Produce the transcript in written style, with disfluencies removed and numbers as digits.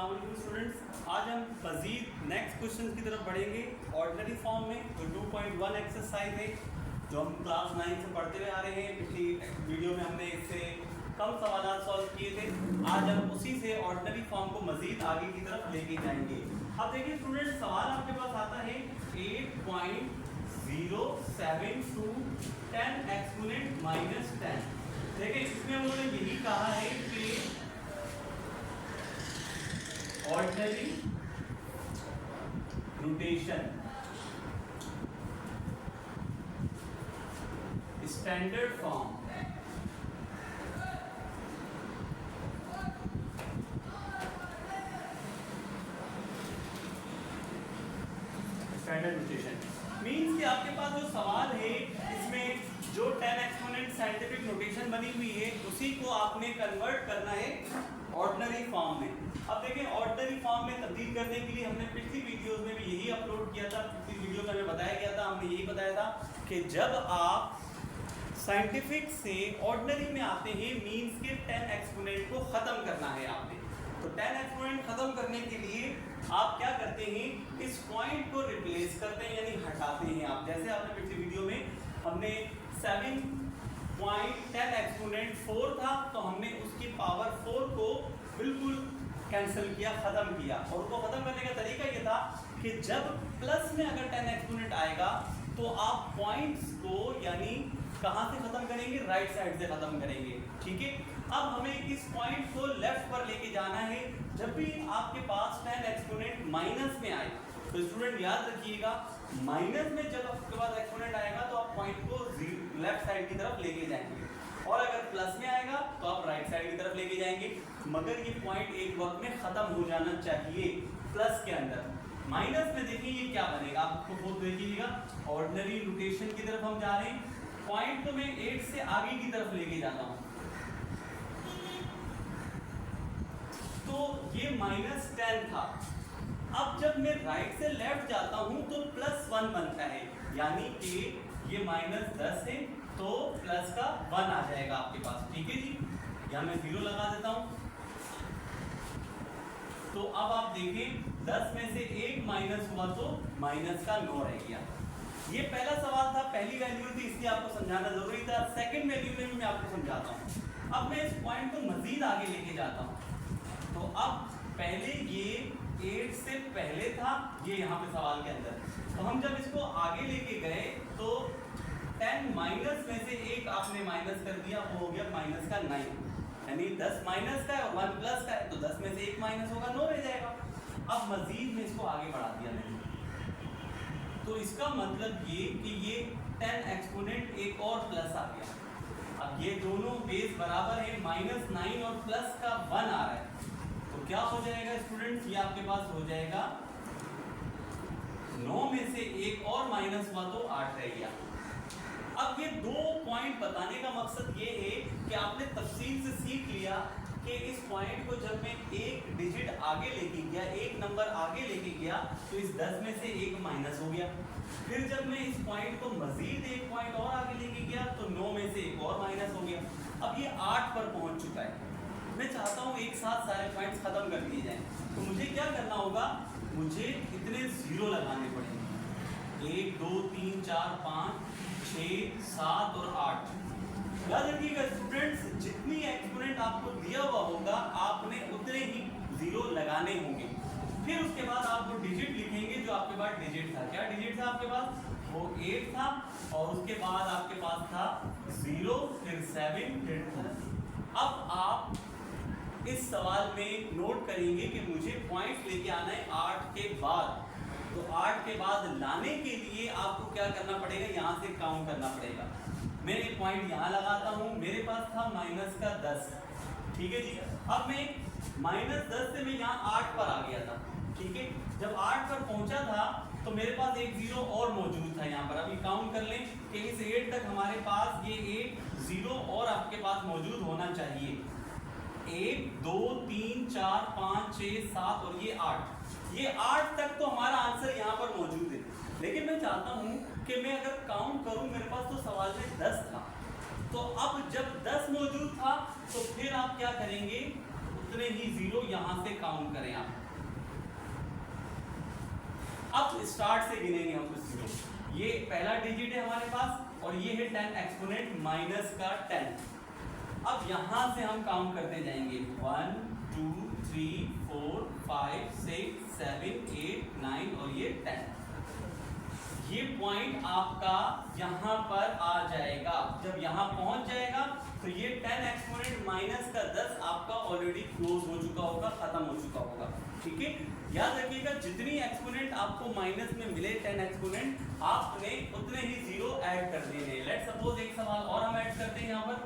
अस्सलाम वालेकुम स्टूडेंट्स। आज हम मज़ीद नेक्स्ट क्वेश्चन की तरफ बढ़ेंगे ऑर्डिनरी फॉर्म में। जो 2.1 एक्सरसाइज है जो हम क्लास 9 से पढ़ते हुए आ रहे हैं। पिछली वीडियो में हमने इससे कम सवाल सॉल्व किए थे। आज हम उसी से ऑर्डिनरी फॉर्म को मज़ीद आगे की तरफ लेके जाएंगे। अब देखिए स्टूडेंट्स, सवाल आपके पास आता है 8.072 10 एक्सपोनेंट -10। देखिए इसमें उन्होंने यही कहा है कि ordinary notation standard form standard notation means कि आपके पास जो सवाल है इसमें जो 10 एक्सपोनेंट साइंटिफिक नोटेशन बनी हुई है उसी को आपने कन्वर्ट करना है ऑर्डिनरी फॉर्म में। अब देखें ऑर्डिनरी फॉर्म में तब्दील करने के लिए हमने पिछली वीडियोस में भी यही अपलोड किया था। पिछली वीडियो में हमें बताया गया था, हमने यही बताया था कि जब आप साइंटिफिक से ऑर्डिनरी में आते हैं मीन्स के 10 एक्सपोनेंट को ख़त्म करना है आपने। तो 10 एक्सपोनेंट ख़त्म करने के लिए आप क्या करते हैं, इस पॉइंट को रिप्लेस करते हैं यानी हटाते हैं आप। जैसे आपने पिछली वीडियो में हमने 7.10 एक्सपोनेंट 4 था तो हमने उसकी पावर 4 को बिल्कुल कैंसिल किया, ख़त्म किया। और उसको ख़त्म करने का तरीका ये था कि जब प्लस में अगर 10 एक्सपोनेंट आएगा तो आप पॉइंट्स को यानी कहाँ से ख़त्म करेंगे, राइट साइड से ख़त्म करेंगे। ठीक है, अब हमें इस पॉइंट को लेफ्ट पर लेके जाना है। जब भी आपके पास 10 एक्सपोनेंट माइनस में आए तो स्टूडेंट याद रखिएगा, माइनस में जब आपके पास एक्सपोनेंट आएगा तो आप पॉइंट को लेफ्ट साइड की तरफ लेके जाएंगे, और अगर प्लस में आएगा तो आप राइट साइड की तरफ लेके जाएंगे। मगर ये पॉइंट एक वक्त में ख़त्म हो जाना चाहिए प्लस के अंदर। माइनस में देखिए ये क्या बनेगा, आपको खुद देखिएगा। ऑर्डिनरी नोटेशन की तरफ हम जा रहे हैं, पॉइंट को मैं 8 से आगे की तरफ लेके जाता हूँ तो ये -10 था। अब जब मैं राइट से लेफ्ट जाता हूं तो +1 बनता है, यानी कि ये -10 है तो प्लस का 1 आ जाएगा आपके पास। ठीक है जी, यहाँ मैं 0 लगा देता हूं। तो अब आप देखें 10 में से 1 माइनस हुआ तो माइनस का 9 रह गया। ये पहला सवाल था, पहली वैल्यू थी, इसलिए आपको समझाना जरूरी था। सेकंड वैल्यू में भी मैं आपको समझाता हूँ। अब मैं इस पॉइंट को मजीद आगे लेके जाता हूँ। तो अब पहले ये 8 से पहले था, ये यहाँ पे सवाल के अंदर। तो हम जब इसको आगे लेके गए तो 10 माइनस में से 1 आपने माइनस कर दिया, वो हो गया माइनस का 9। यानी 10 माइनस का है और 1 प्लस का है, तो 10 में से 1 माइनस होगा, 9 रह जाएगा। अब मजीद में इसको आगे बढ़ा दिया मैंने, तो इसका मतलब ये कि ये 10 एक्सपोनेंट एक और प्लस आ गया। अब ये दोनों बेस बराबर है, -9 और प्लस का 1 आ रहा है, तो क्या हो जाएगा स्टूडेंट्स, ये आपके पास हो जाएगा 9 में से 1 और माइनस हुआ तो 8 रह गया। अब ये 2 पॉइंट बताने का मकसद ये है कि आपने तफसील से सीख लिया कि इस पॉइंट को जब मैं एक डिजिट आगे लेके गया, एक नंबर आगे लेके गया तो इस 10 में से 1 माइनस हो गया। फिर जब मैं इस पॉइंट को मजीद 1 पॉइंट और आगे लेके गया तो 9 में से 1 और माइनस हो गया। अब ये 8 पर पहुंच चुका है। मैं चाहता हूँ एक साथ सारे पॉइंट्स खत्म कर दिए जाएं, तो मुझे क्या करना होगा, मुझे इतने 0 लगाने पड़ेंगे। 1 2 3 4 5 6 7 और 8। याद रखिएगा स्टूडेंट्स, जितनी एक्सपोनेंट आपको दिया हुआ होगा आपने उतने ही 0 लगाने होंगे। फिर उसके बाद आप वो डिजिट लिखेंगे जो आपके पास डिजिट था। क्या डिजिट था आपके पास, वो 8 था, और उसके बाद आपके पास था 0, फिर 7, फिर 2। अब आप इस सवाल में नोट करेंगे कि मुझे पॉइंट लेके आना है 8 के बाद। तो 8 के बाद लाने के लिए आपको क्या करना पड़ेगा, यहाँ से काउंट करना पड़ेगा। मैं एक पॉइंट यहाँ लगाता हूँ, मेरे पास था माइनस का 10। ठीक है जी, अब मैं -10 से मैं यहाँ 8 पर आ गया था। ठीक है, जब 8 पर पहुँचा था तो मेरे पास एक 0 और मौजूद था यहाँ पर। अभी काउंट कर लें कि इस 8 तक हमारे पास ये 1 0 और आपके पास मौजूद होना चाहिए। 1 2 3 4 5 6 7 और ये 8। ये 8 तक तो हमारा आंसर यहाँ पर मौजूद है। लेकिन मैं चाहता हूँ कि मैं अगर काउंट करूँ, मेरे पास तो सवाल में 10 था, तो अब जब 10 मौजूद था तो फिर आप क्या करेंगे, उतने ही जीरो यहां से काउंट करें आप। अब स्टार्ट से गिनेंगे हम कुछ जीरो। ये पहला डिजिट है हमारे पास और ये है 10 एक्सपोनेंट माइनस का 10। अब यहां से हम काउंट करते जाएंगे 1 2 3 4 5 6 7 8 9 और ये 10। ये पॉइंट आपका यहां पर आ जाएगा। जब यहां पहुंच जाएगा तो ये 10 एक्सपोनेंट माइनस का 10 आपका ऑलरेडी क्लोज हो चुका होगा, खत्म हो चुका होगा। ठीक है, याद रखिएगा जितनी एक्सपोनेंट आपको माइनस में मिले 10 एक्सपोनेंट, आपने उतने ही जीरो ऐड कर देने। लेट्स सपोज एक सवाल और हम ऐड करते हैं यहाँ पर